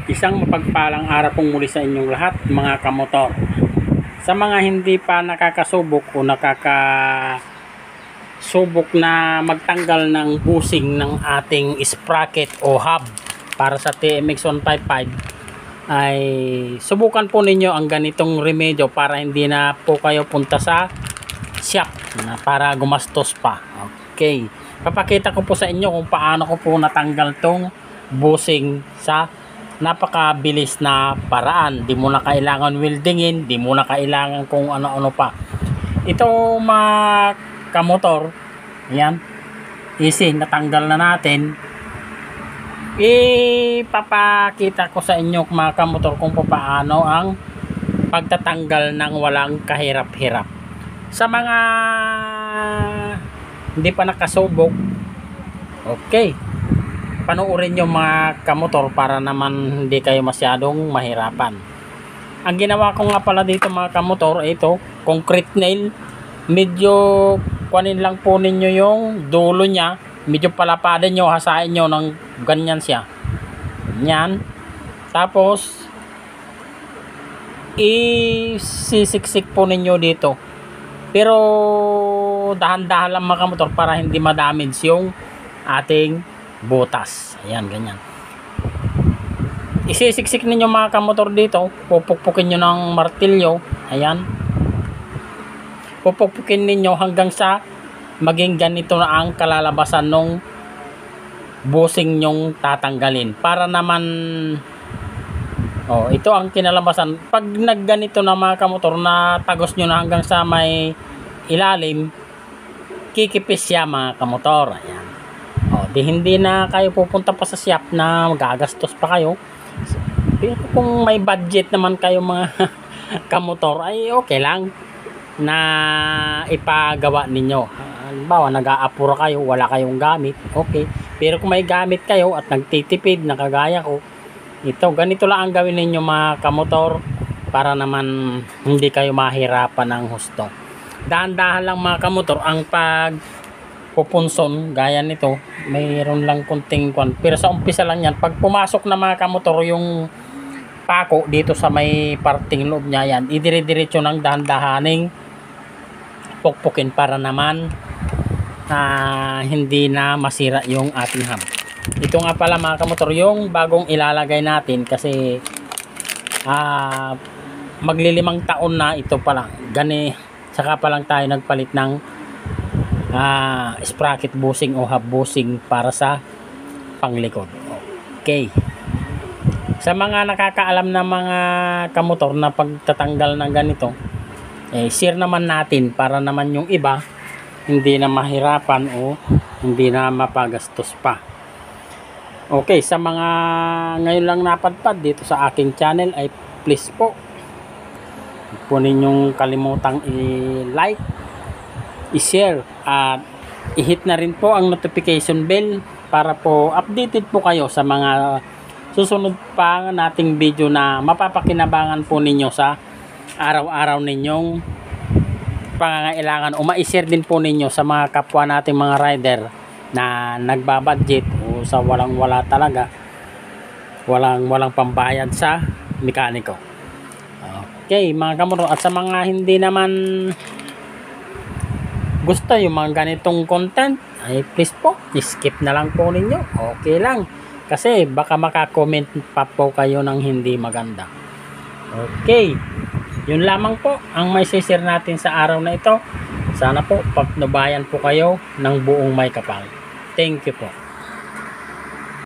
Isang mapagpalang araw pong muli sa inyong lahat, mga kamotor. Sa mga hindi pa nakakasubok o nakakasubok na magtanggal ng busing ng ating sprocket o hub para sa TMX 155, ay subukan po ninyo ang ganitong remedyo para hindi na po kayo punta sa shop na para gumastos pa. Okay, papakita ko po sa inyo kung paano ko po natanggal tong busing sa napakabilis na paraan. Di mo na kailangan weldingin, di mo na kailangan kung ano-ano pa. Ito mga kamotor, ayan, easy, natanggal na natin. Ipapakita ko sa inyo mga kamotor kung paano ang pagtatanggal ng walang kahirap-hirap. Sa mga hindi pa nakasubok, okay, panoorin nyo mga kamotor para naman hindi kayo masyadong mahirapan. Ang ginawa ko nga pala dito mga kamotor, ito concrete nail. Medyo kunin lang po ninyo yung dulo nya, medyo palapadin nyo, hasain nyo ng ganyan siya, yan. Tapos isisiksik po ninyo dito, pero dahan-dahan lang mga kamotor para hindi ma-damage yung ating butas. Ayan, ganyan. Isisiksik ninyo mga kamotor dito, pupukpukin nyo ng martilyo. Ayan, pupukpukin ninyo hanggang sa maging ganito na ang kalalabasan ng busing nyong tatanggalin. Para naman, ito ang kinalabasan. Pag nagganito na mga kamotor, na tagos nyo na hanggang sa may ilalim, kikipis siya mga kamotor. Ayan. Di hindi na kayo pupunta pa sa shop na magagastos pa kayo. Pero kung may budget naman kayo mga kamotor, ay okay lang na ipagawa ninyo. Halimbawa, nag-aapura kayo, wala kayong gamit, okay. Pero kung may gamit kayo at nagtitipid na kagaya ko, ito, ganito lang ang gawin ninyo mga kamotor para naman hindi kayo mahirapan ng husto. Dahan-dahan lang mga kamotor ang pagpupunson, gaya nito, mayroon lang kunting kwan. Pero sa umpisa lang yan, pag pumasok na mga kamotor yung pako dito sa may parting loob niya, yan, idire-diretso ng dahan-dahaning pukpukin para naman hindi na masira yung ating hub. Ito nga pala mga kamotor yung bagong ilalagay natin, kasi maglilimang taon na ito pala. Saka pa lang tayo nagpalit ng sprocket busing o hub busing para sa panglikod. Okay, sa mga nakakaalam na mga kamotor na pagtatanggal ng ganito, share naman natin para naman yung iba hindi na mahirapan o hindi na mapagastos pa. Okay, sa mga ngayon lang napadpad dito sa aking channel, ay please po, huwag po ninyong kalimutang i-like, i-share at i-hit na rin po ang notification bell para po updated po kayo sa mga susunod pa nating video na mapapakinabangan po ninyo sa araw-araw ninyong pangangailangan, o ma-share din po ninyo sa mga kapwa nating mga rider na nagbabudget o sa walang-wala talaga, walang pambayad sa mekaniko. Okay mga kamotor, at sa mga hindi naman gusto yung mga ganitong content, ay please po, skip na lang po ninyo. Okay lang, kasi baka makakomment pa po kayo ng hindi maganda. Okay, yun lamang po ang may share natin sa araw na ito. Sana po pagnubayan po kayo ng buong may kapal. Thank you po.